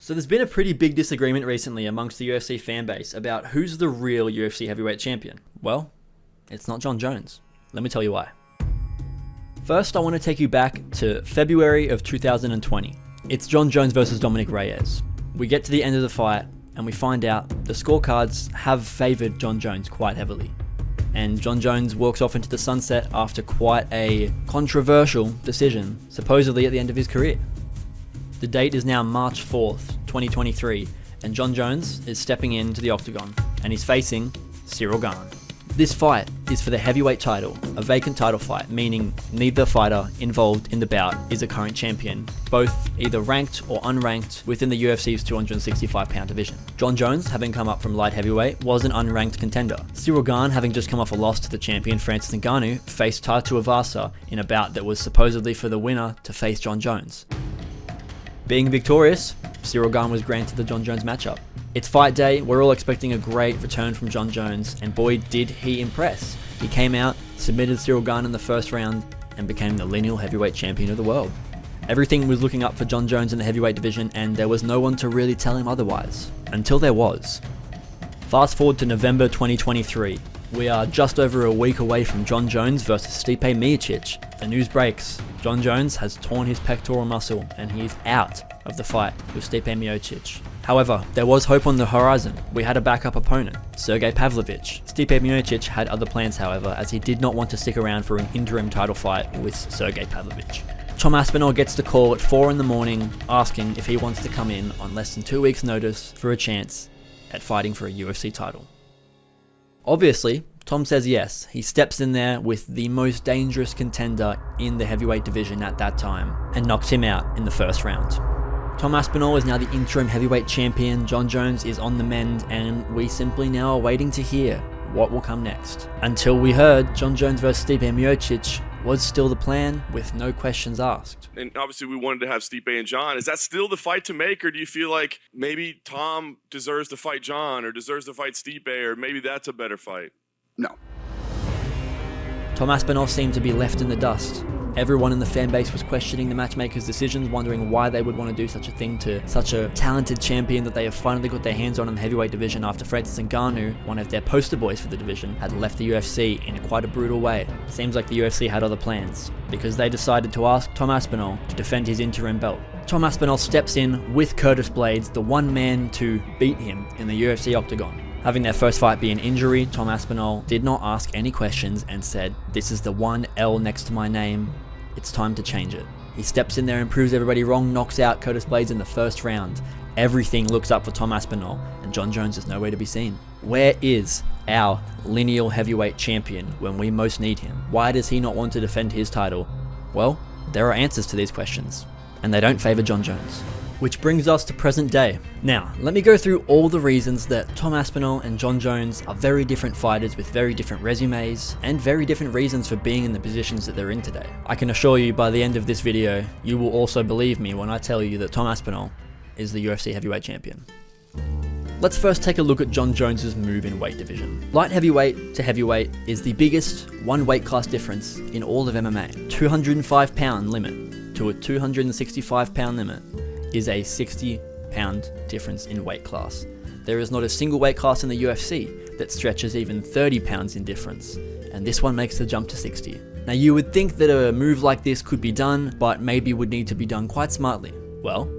So there's been a pretty big disagreement recently amongst the UFC fanbase about who's the real UFC heavyweight champion. Well, it's not Jon Jones. Let me tell you why. First, I want to take you back to February of 2020. It's Jon Jones versus Dominic Reyes. We get to the end of the fight and we find out the scorecards have favoured Jon Jones quite heavily. And Jon Jones walks off into the sunset after quite a controversial decision, supposedly at the end of his career. The date is now March 4th, 2023, and Jon Jones is stepping into the octagon, and he's facing Ciryl Gane. This fight is for the heavyweight title, a vacant title fight, meaning neither fighter involved in the bout is a current champion, both either ranked or unranked within the UFC's 265-pound division. Jon Jones, having come up from light heavyweight, was an unranked contender. Ciryl Gane, having just come off a loss to the champion Francis Ngannou, faced Tai Tuivasa in a bout that was supposedly for the winner to face Jon Jones. Being victorious, Ciryl Gane was granted the Jon Jones matchup. It's fight day, we're all expecting a great return from Jon Jones, and boy did he impress. He came out, submitted Ciryl Gane in the first round, and became the lineal heavyweight champion of the world. Everything was looking up for Jon Jones in the heavyweight division, and there was no one to really tell him otherwise. Until there was. Fast forward to November 2023. We are just over a week away from Jon Jones versus Stipe Miocic. The news breaks. Jon Jones has torn his pectoral muscle and he is out of the fight with Stipe Miocic. However, there was hope on the horizon. We had a backup opponent, Sergey Pavlovich. Stipe Miocic had other plans, however, as he did not want to stick around for an interim title fight with Sergey Pavlovich. Tom Aspinall gets the call at 4 in the morning asking if he wants to come in on less than 2 weeks' notice for a chance at fighting for a UFC title. Obviously, Tom says yes. He steps in there with the most dangerous contender in the heavyweight division at that time and knocks him out in the first round. Tom Aspinall is now the interim heavyweight champion, Jon Jones is on the mend, and we simply now are waiting to hear what will come next. Until we heard Jon Jones vs Stipe Miocic was still the plan with no questions asked. And obviously we wanted to have Stipe and Jon. Is that still the fight to make, or do you feel like maybe Tom deserves to fight Jon or deserves to fight Stipe, or maybe that's a better fight? No. Tom Aspinall seemed to be left in the dust. Everyone in the fan base was questioning the matchmaker's decisions, wondering why they would want to do such a thing to such a talented champion that they have finally got their hands on in the heavyweight division after Francis Ngannou, one of their poster boys for the division, had left the UFC in quite a brutal way. It seems like the UFC had other plans, because they decided to ask Tom Aspinall to defend his interim belt. Tom Aspinall steps in with Curtis Blaydes, the one man to beat him in the UFC octagon. Having their first fight be an injury, Tom Aspinall did not ask any questions and said, "This is the one L next to my name. It's time to change it." He steps in there and proves everybody wrong, knocks out Curtis Blaydes in the first round. Everything looks up for Tom Aspinall, and Jon Jones is nowhere to be seen. Where is our lineal heavyweight champion when we most need him? Why does he not want to defend his title? Well, there are answers to these questions, and they don't favour Jon Jones. Which brings us to present day. Now, let me go through all the reasons that Tom Aspinall and Jon Jones are very different fighters with very different resumes and very different reasons for being in the positions that they're in today. I can assure you by the end of this video, you will also believe me when I tell you that Tom Aspinall is the UFC heavyweight champion. Let's first take a look at Jon Jones' move in weight division. Light heavyweight to heavyweight is the biggest one weight class difference in all of MMA. 205-pound limit to a 265-pound limit is a 60-pound difference in weight class. There is not a single weight class in the UFC that stretches even 30 pounds in difference, and this one makes the jump to 60. Now you would think that a move like this could be done, but maybe would need to be done quite smartly. Well,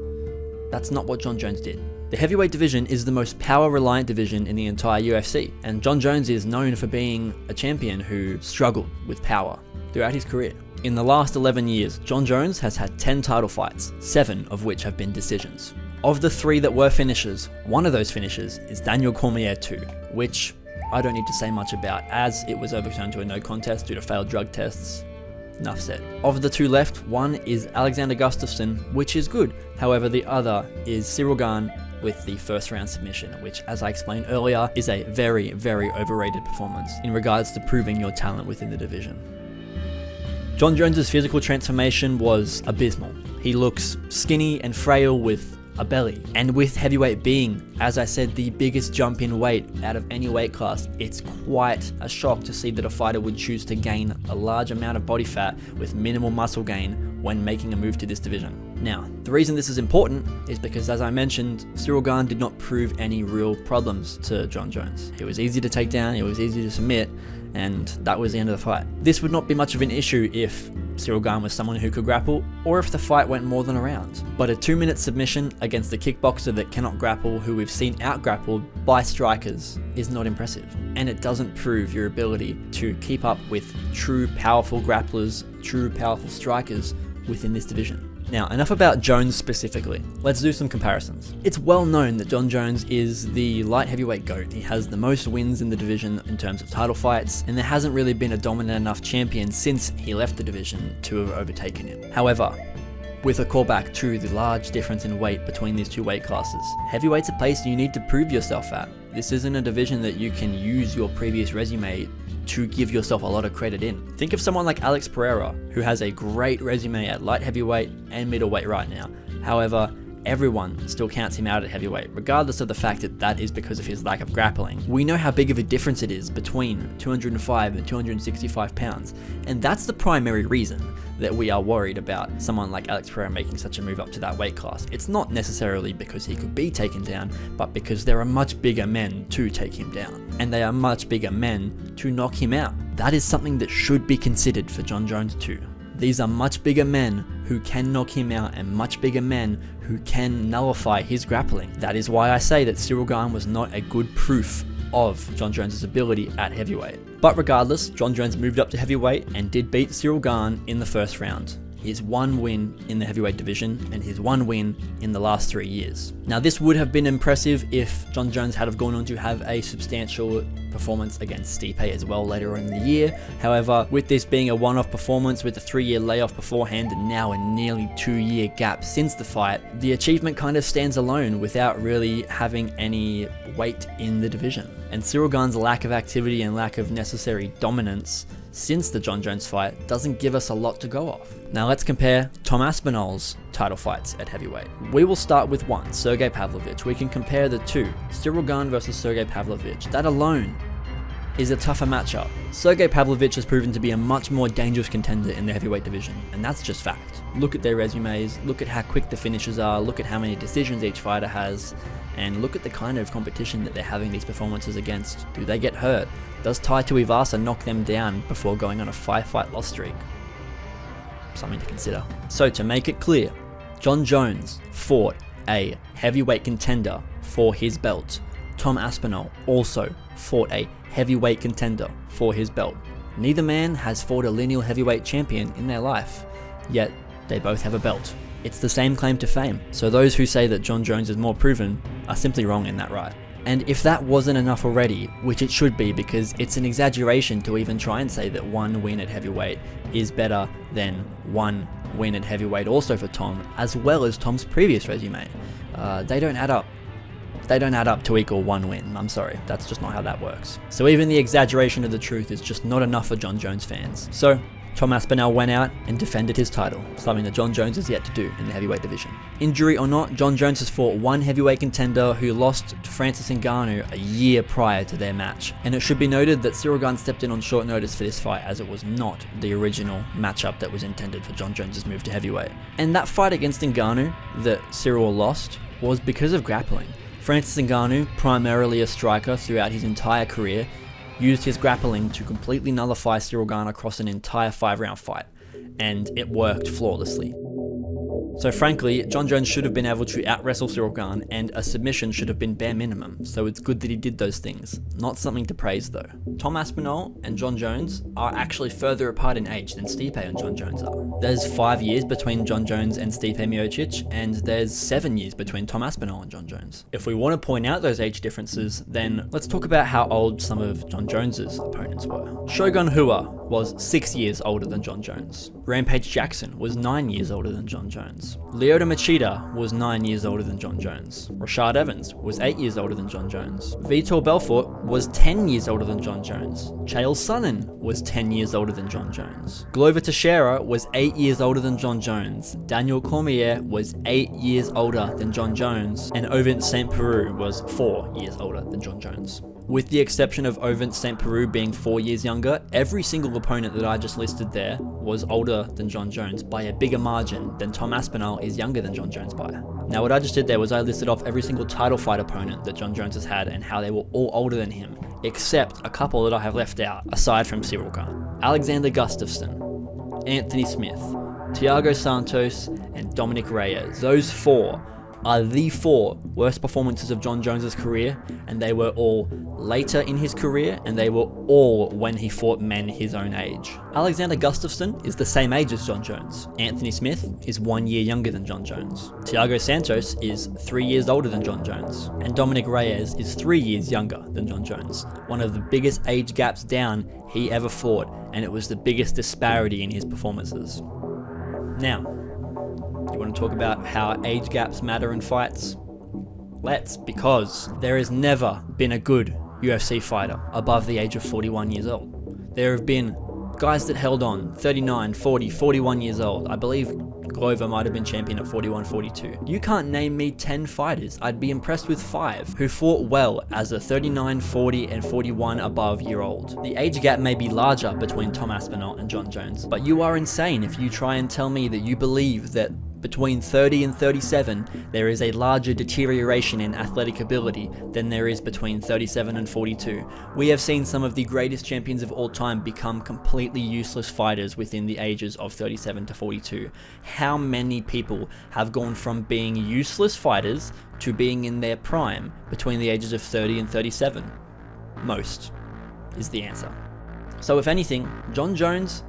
that's not what Jon Jones did. The heavyweight division is the most power-reliant division in the entire UFC, and Jon Jones is known for being a champion who struggled with power throughout his career. In the last 11 years, Jon Jones has had 10 title fights, 7 of which have been decisions. Of the 3 that were finishes, one of those finishes is Daniel Cormier 2, which I don't need to say much about as it was overturned to a no contest due to failed drug tests. Enough said. Of the 2 left, one is Alexander Gustafsson, which is good. However, the other is Ciryl Gane with the first round submission, which, as I explained earlier, is a very, very overrated performance in regards to proving your talent within the division. Jon Jones' physical transformation was abysmal. He looks skinny and frail with a belly. And with heavyweight being, as I said, the biggest jump in weight out of any weight class, it's quite a shock to see that a fighter would choose to gain a large amount of body fat with minimal muscle gain when making a move to this division. Now, the reason this is important is because, as I mentioned, Cyril Gane did not prove any real problems to Jon Jones. He was easy to take down, he was easy to submit, and that was the end of the fight. This would not be much of an issue if Cyril Gane was someone who could grapple, or if the fight went more than a round. But a 2-minute submission against a kickboxer that cannot grapple, who we've seen out-grappled by strikers, is not impressive. And it doesn't prove your ability to keep up with true powerful grapplers, true powerful strikers within this division. Now, enough about Jones specifically. Let's do some comparisons. It's well known that Jon Jones is the light heavyweight GOAT. He has the most wins in the division in terms of title fights, and there hasn't really been a dominant enough champion since he left the division to have overtaken him. However, with a callback to the large difference in weight between these two weight classes, heavyweight's a place you need to prove yourself at. This isn't a division that you can use your previous resume to give yourself a lot of credit in. Think of someone like Alex Pereira, who has a great resume at light heavyweight and middleweight right now. However, everyone still counts him out at heavyweight, regardless of the fact that that is because of his lack of grappling. We know how big of a difference it is between 205 and 265 pounds, and that's the primary reason that we are worried about someone like Alex Pereira making such a move up to that weight class. It's not necessarily because he could be taken down, but because there are much bigger men to take him down, and they are much bigger men to knock him out. That is something that should be considered for Jon Jones too. These are much bigger men who can knock him out and much bigger men who can nullify his grappling. That is why I say that Cyril Gane was not a good proof of Jon Jones' ability at heavyweight. But regardless, Jon Jones moved up to heavyweight and did beat Cyril Gane in the first round. His one win in the heavyweight division and his one win in the last 3 years. Now, this would have been impressive if Jon Jones had have gone on to have a substantial performance against Stipe as well later on in the year. However, with this being a one-off performance with a 3-year layoff beforehand and now a nearly 2-year gap since the fight, the achievement kind of stands alone without really having any weight in the division. And Cyril Gane's lack of activity and lack of necessary dominance since the Jon Jones fight doesn't give us a lot to go off. Now let's compare Tom Aspinall's title fights at heavyweight. We will start with one, Sergey Pavlovich. We can compare the two, Cyril Gane versus Sergey Pavlovich. That alone is a tougher matchup. Sergey Pavlovich has proven to be a much more dangerous contender in the heavyweight division, and that's just fact. Look at their resumes, look at how quick the finishes are, look at how many decisions each fighter has, and look at the kind of competition that they're having these performances against. Do they get hurt? Does Tai Tuivasa knock them down before going on a 5-fight loss streak? Something to consider. So to make it clear, Jon Jones fought a heavyweight contender for his belt. Tom Aspinall also fought a heavyweight contender for his belt. Neither man has fought a lineal heavyweight champion in their life, yet they both have a belt. It's the same claim to fame, so those who say that Jon Jones is more proven are simply wrong in that right. And if that wasn't enough already, which it should be because it's an exaggeration to even try and say that one win at heavyweight is better than one win at heavyweight also for Tom, as well as Tom's previous resume. They don't add up. They don't add up to equal one win. I'm sorry, that's just not how that works. So even the exaggeration of the truth is just not enough for Jon Jones fans. So Tom Aspinall went out and defended his title, something that Jon Jones has yet to do in the heavyweight division. Injury or not, Jon Jones has fought one heavyweight contender who lost to Francis Ngannou a year prior to their match. And it should be noted that Cyril Gane stepped in on short notice for this fight, as it was not the original matchup that was intended for Jon Jones' move to heavyweight. And that fight against Ngannou that Cyril lost was because of grappling. Francis Ngannou, primarily a striker throughout his entire career, used his grappling to completely nullify Cyril Gane across an entire 5-round fight, and it worked flawlessly. So frankly, Jon Jones should have been able to out-wrestle Cyril Gane, and a submission should have been bare minimum, so it's good that he did those things. Not something to praise though. Tom Aspinall and Jon Jones are actually further apart in age than Stipe and Jon Jones are. There's 5 years between Jon Jones and Stipe Miocic, and there's 7 years between Tom Aspinall and Jon Jones. If we want to point out those age differences, then let's talk about how old some of Jon Jones's opponents were. Shogun Rua was 6 years older than Jon Jones. Rampage Jackson was 9 years older than Jon Jones. Lyoto Machida was 9 years older than Jon Jones. Rashad Evans was 8 years older than Jon Jones. Vitor Belfort was 10 years older than Jon Jones. Chael Sonnen was 10 years older than Jon Jones. Glover Teixeira was 8 years older than Jon Jones. Daniel Cormier was 8 years older than Jon Jones. And Ovin St. Peru was 4 years older than Jon Jones. With the exception of Ovent St. Peru being 4 years younger, every single opponent that I just listed there was older than Jon Jones by a bigger margin than Tom Aspinall is younger than Jon Jones by. Now what I just did there was I listed off every single title fight opponent that Jon Jones has had and how they were all older than him, except a couple that I have left out, aside from Cyril Gane. Alexander Gustafsson, Anthony Smith, Thiago Santos, and Dominic Reyes. Those 4 are the 4 worst performances of Jon Jones's career, and they were all later in his career, and they were all when he fought men his own age. Alexander Gustafsson is the same age as Jon Jones. Anthony Smith is 1 year younger than Jon Jones. Thiago Santos is 3 years older than Jon Jones. And Dominic Reyes is 3 years younger than Jon Jones. One of the biggest age gaps down he ever fought, and it was the biggest disparity in his performances. Now, you want to talk about how age gaps matter in fights? Let's, because there has never been a good UFC fighter above the age of 41 years old. There have been guys that held on 39, 40, 41 years old. I believe Glover might have been champion at 41, 42. You can't name me 10 fighters, I'd be impressed with 5, who fought well as a 39, 40, and 41 above year old. The age gap may be larger between Tom Aspinall and Jon Jones, but you are insane if you try and tell me that you believe that between 30 and 37, there is a larger deterioration in athletic ability than there is between 37 and 42. We have seen some of the greatest champions of all time become completely useless fighters within the ages of 37 to 42. How many people have gone from being useless fighters to being in their prime between the ages of 30 and 37? Most is the answer. So if anything, Jon Jones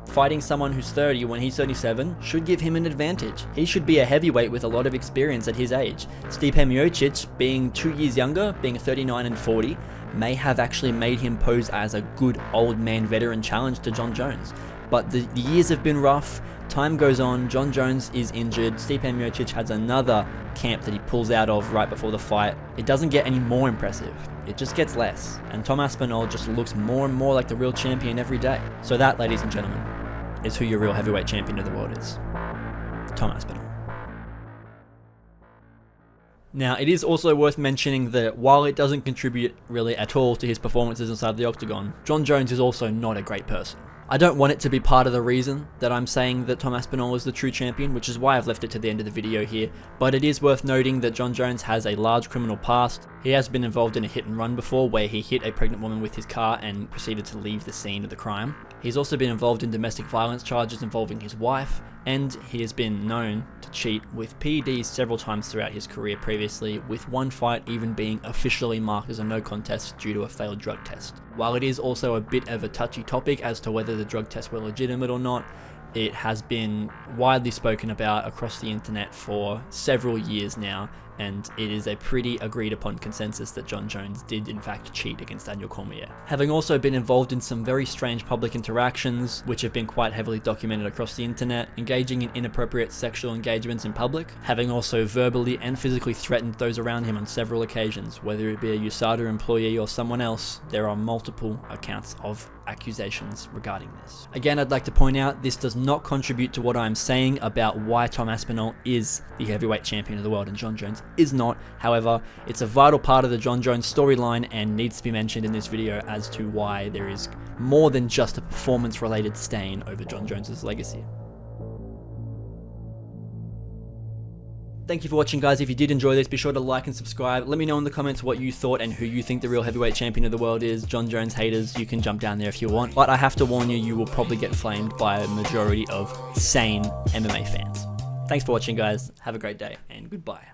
fighting someone who's 30 when he's 37 should give him an advantage. He should be a heavyweight with a lot of experience at his age. Stipe Miocic, being 2 years younger, being 39 and 40, may have actually made him pose as a good old man veteran challenge to Jon Jones. But the years have been rough, time goes on, Jon Jones is injured, Stipe Miocic has another camp that he pulls out of right before the fight. It doesn't get any more impressive, it just gets less. And Tom Aspinall just looks more and more like the real champion every day. So that, ladies and gentlemen, is who your real heavyweight champion of the world is. Tom Aspinall. Now, it is also worth mentioning that while it doesn't contribute really at all to his performances inside the octagon, Jon Jones is also not a great person. I don't want it to be part of the reason that I'm saying that Tom Aspinall is the true champion, which is why I've left it to the end of the video here, but it is worth noting that Jon Jones has a large criminal past. He has been involved in a hit and run before where he hit a pregnant woman with his car and proceeded to leave the scene of the crime. He's also been involved in domestic violence charges involving his wife, and he has been known to cheat with PEDs several times throughout his career previously, with one fight even being officially marked as a no contest due to a failed drug test. While it is also a bit of a touchy topic as to whether the drug tests were legitimate or not, it has been widely spoken about across the internet for several years now, and it is a pretty agreed upon consensus that Jon Jones did in fact cheat against Daniel Cormier. Having also been involved in some very strange public interactions, which have been quite heavily documented across the internet, engaging in inappropriate sexual engagements in public, having also verbally and physically threatened those around him on several occasions, whether it be a USADA employee or someone else, there are multiple accounts of accusations regarding this. Again, I'd like to point out this does not contribute to what I'm saying about why Tom Aspinall is the heavyweight champion of the world and Jon Jones is not. However, it's a vital part of the Jon Jones storyline and needs to be mentioned in this video as to why there is more than just a performance related stain over Jon Jones's legacy. Thank you for watching, guys. If you did enjoy this, be sure to like and subscribe. Let me know in the comments what you thought and who you think the real heavyweight champion of the world is. Jon Jones haters, you can jump down there if you want. But I have to warn you, you will probably get flamed by a majority of sane MMA fans. Thanks for watching, guys. Have a great day and goodbye.